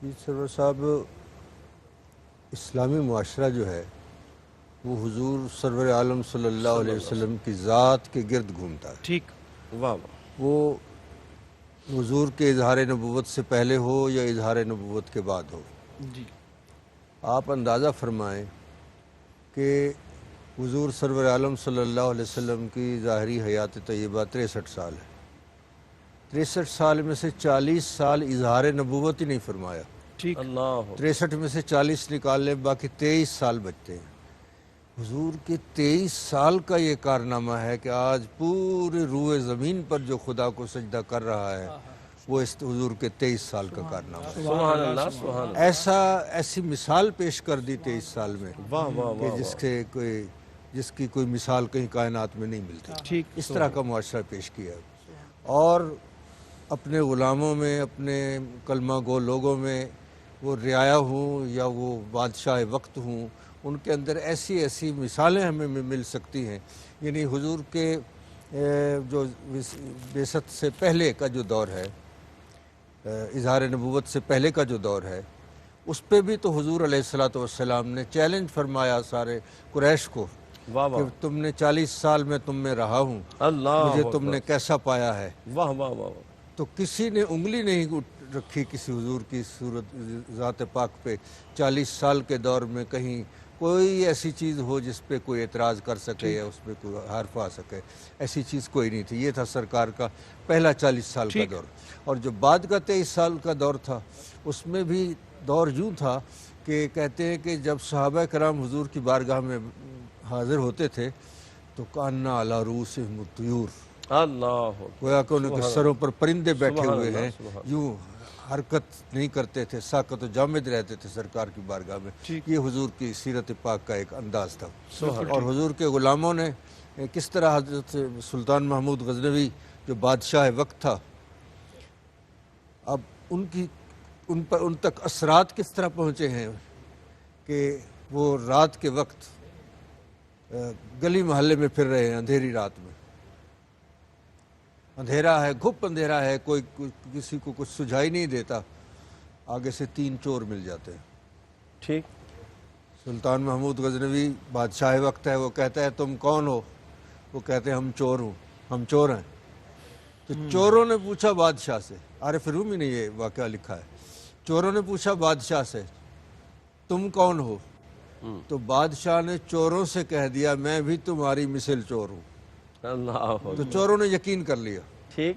جی سرور صاحب، اسلامی معاشرہ جو ہے وہ حضور سرور عالم صلی اللہ علیہ وسلم کی ذات کے گرد گھومتا ہے۔ ٹھیک، واہ واہ، وہ حضور کے اظہار نبوت سے پہلے ہو یا اظہار نبوت کے بعد ہو۔ جی آپ اندازہ فرمائیں کہ حضور سرور عالم صلی اللہ علیہ وسلم کی ظاہری حیات طیبہ 63 سال ہے۔ 63 سال میں سے 40 سال اظہار نبوت ہی نہیں فرمایا۔ ٹھیک، اللہ 63 میں سے 40 نکال لیں، باقی 23 سال بچتے ہیں۔ حضور کے 23 سال کا یہ کارنامہ ہے کہ آج پورے روئے زمین پر جو خدا کو سجدہ کر رہا ہے وہ اس حضور کے 23 سال کا کارنامہ ہے۔ سبحان اللہ، سبحان اللہ، ایسی مثال پیش کر دی 23 سال میں واہ واہ کہ واہ، جس کی کوئی مثال کہیں کائنات میں نہیں ملتی۔ ٹھیک، اس طرح کا معاشرہ پیش کیا ہے، اور اپنے غلاموں میں، اپنے کلمہ گو لوگوں میں، وہ رعایا ہوں یا وہ بادشاہ وقت ہوں، ان کے اندر ایسی ایسی مثالیں ہمیں مل سکتی ہیں۔ یعنی حضور کے جو بعثت سے پہلے کا جو دور ہے، اظہار نبوت سے پہلے کا جو دور ہے، اس پہ بھی تو حضور علیہ السلام نے چیلنج فرمایا سارے قریش کو واہ کہ واہ، تم نے 40 سال میں تم میں رہا ہوں، اللہ مجھے تم نے کیسا پایا ہے؟ واہ واہ واہ، تو کسی نے انگلی نہیں رکھی کسی حضور کی صورت ذات پاک پہ 40 سال کے دور میں کہیں کوئی ایسی چیز ہو جس پہ کوئی اعتراض کر سکے یا اس پہ کوئی حرف آ سکے، ایسی چیز کوئی نہیں تھی۔ یہ تھا سرکار کا پہلا 40 سال کا دور۔ اور جو بعد کا 23 سال کا دور تھا، اس میں بھی دور یوں تھا کہ کہتے ہیں کہ جب صحابہ کرام حضور کی بارگاہ میں حاضر ہوتے تھے تو کانا علی رؤوسہم الطیور، اللہ، گویا کہ ان کے سروں پر پرندے بیٹھے سبحان ہوئے اللہ، ہیں، سبحان یوں حرکت نہیں کرتے تھے، ساکت و جامد رہتے تھے سرکار کی بارگاہ میں۔ یہ حضور کی سیرت پاک کا ایک انداز تھا۔ اور حضور کے غلاموں نے کس طرح حضرت سلطان محمود غزنوی جو بادشاہ وقت تھا، اب ان تک اثرات کس طرح پہنچے ہیں کہ وہ رات کے وقت گلی محلے میں پھر رہے ہیں، اندھیری رات میں، اندھیرا ہے، گھپ اندھیرا ہے، کوئی کسی کو کچھ سجھائی نہیں دیتا، آگے سے 3 چور مل جاتے ہیں۔ ٹھیک، سلطان محمود غزنوی بادشاہ وقت ہے، وہ کہتا ہے تم کون ہو؟ وہ کہتے ہیں ہم چور ہیں۔ تو چوروں نے پوچھا بادشاہ سے، عارف رومی نے یہ واقعہ لکھا ہے، چوروں نے پوچھا بادشاہ سے تم کون ہو؟ تو بادشاہ نے چوروں سے کہہ دیا میں بھی تمہاری مثل چور ہوں۔ اللہ، تو چوروں نے یقین کر لیا۔ ٹھیک،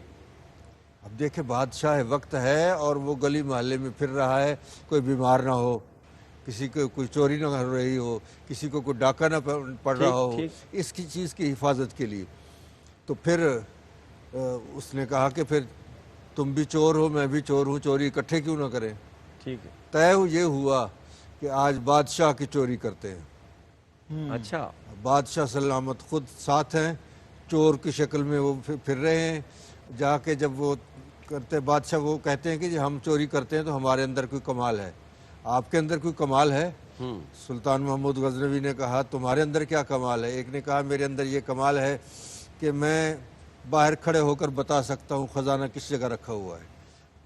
اب دیکھیں بادشاہ وقت ہے اور وہ گلی محلے میں پھر رہا ہے، کوئی بیمار نہ ہو، کسی کو کوئی چوری نہ ہو رہی ہو، کسی کو کوئی ڈاکہ نہ پڑ رہا ہو، اس کی چیز کی حفاظت کے لیے۔ تو پھر اس نے کہا کہ پھر تم بھی چور ہو، میں بھی چور ہوں، چوری اکٹھے کیوں نہ کریں؟ ٹھیک ہے، طے یہ ہوا کہ آج بادشاہ کی چوری کرتے ہیں۔ اچھا، بادشاہ سلامت خود ساتھ ہیں، چور کی شکل میں وہ پھر رہے ہیں۔ جا کے جب وہ کرتے بادشاہ وہ کہتے ہیں کہ جی ہم چوری کرتے ہیں تو ہمارے اندر کوئی کمال ہے، آپ کے اندر کوئی کمال ہے؟ سلطان محمود غزنوی نے کہا تمہارے اندر کیا کمال ہے؟ ایک نے کہا میرے اندر یہ کمال ہے کہ میں باہر کھڑے ہو کر بتا سکتا ہوں خزانہ کس جگہ رکھا ہوا ہے۔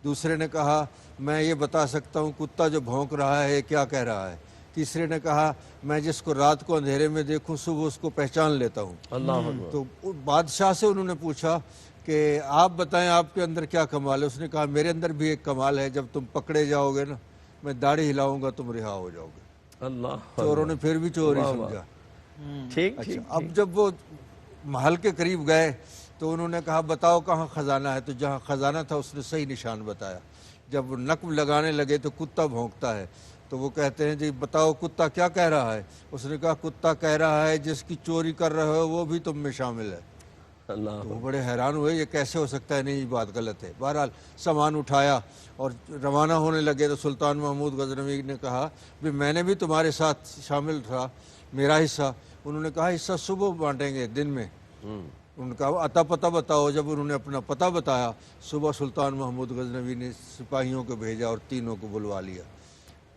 دوسرے نے کہا میں یہ بتا سکتا ہوں کتا جو بھونک رہا ہے کیا کہہ رہا ہے۔ تیسرے نے کہا میں جس کو رات کو اندھیرے میں دیکھوں صبح اس کو پہچان لیتا ہوں۔ اللہ، تو بادشاہ سے انہوں نے پوچھا کہ آپ بتائیں آپ کے اندر کیا کمال ہے؟ اس نے کہا میرے اندر بھی ایک کمال ہے، جب تم پکڑے جاؤ گے نا میں داڑھی ہلاؤں گا تم رہا ہو جاؤ گے۔ اللہ، چوروں نے پھر بھی چوری سمجھا۔ ٹھیک، اچھا، اب جب وہ محل کے قریب گئے تو انہوں نے کہا بتاؤ کہاں خزانہ ہے؟ تو جہاں خزانہ تھا اس نے صحیح نشان بتایا۔ جب وہ نقب لگانے لگے تو کتا بھونکتا ہے، تو وہ کہتے ہیں جی بتاؤ کتا کیا کہہ رہا ہے؟ اس نے کہا کتا کہہ رہا ہے جس کی چوری کر رہے ہو وہ بھی تم میں شامل ہے۔ اللہ، تو وہ بڑے حیران ہوئے یہ کیسے ہو سکتا ہے، نہیں یہ بات غلط ہے۔ بہرحال سامان اٹھایا اور روانہ ہونے لگے تو سلطان محمود غزنوی نے کہا بھی میں نے بھی تمہارے ساتھ شامل تھا، میرا حصہ۔ انہوں نے کہا حصہ صبح بانٹیں گے دن میں۔ انہوں نے کہا اتا پتہ بتاؤ۔ جب انہوں نے اپنا پتہ بتایا صبح سلطان محمود غزنوی نے سپاہیوں کو بھیجا اور تینوں کو بلوا لیا۔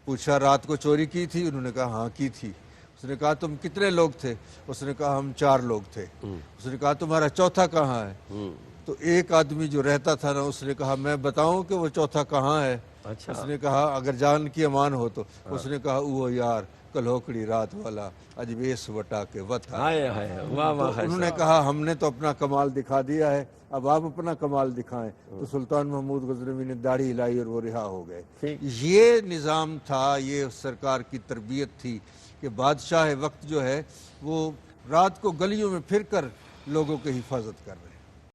پوچھا رات کو چوری کی تھی؟ انہوں نے کہا ہاں کی تھی۔ اس نے کہا تم کتنے لوگ تھے؟ اس نے کہا ہم 4 لوگ تھے۔ اس نے کہا تمہارا چوتھا کہاں ہے؟ تو ایک آدمی جو رہتا تھا نا اس نے کہا میں بتاؤں کہ وہ چوتھا کہاں ہے؟ اچھا اس نے کہا اگر جان کی امان ہو تو اس نے کہا وہ یار کلوکڑی رات والا اجبیس وٹا کے وطا. ہائے ہائے واہ واہ انہوں نے کہا ہم نے تو اپنا کمال دکھا دیا ہے، اب آپ اپنا کمال دکھائیں. تو سلطان محمود غزنوی نے داڑھی ہلائی اور وہ رہا ہو گئے. ٹھیک. یہ نظام تھا، یہ سرکار کی تربیت تھی کہ بادشاہ وقت جو ہے وہ رات کو گلیوں میں پھر کر لوگوں کی حفاظت کر رہے ہیں.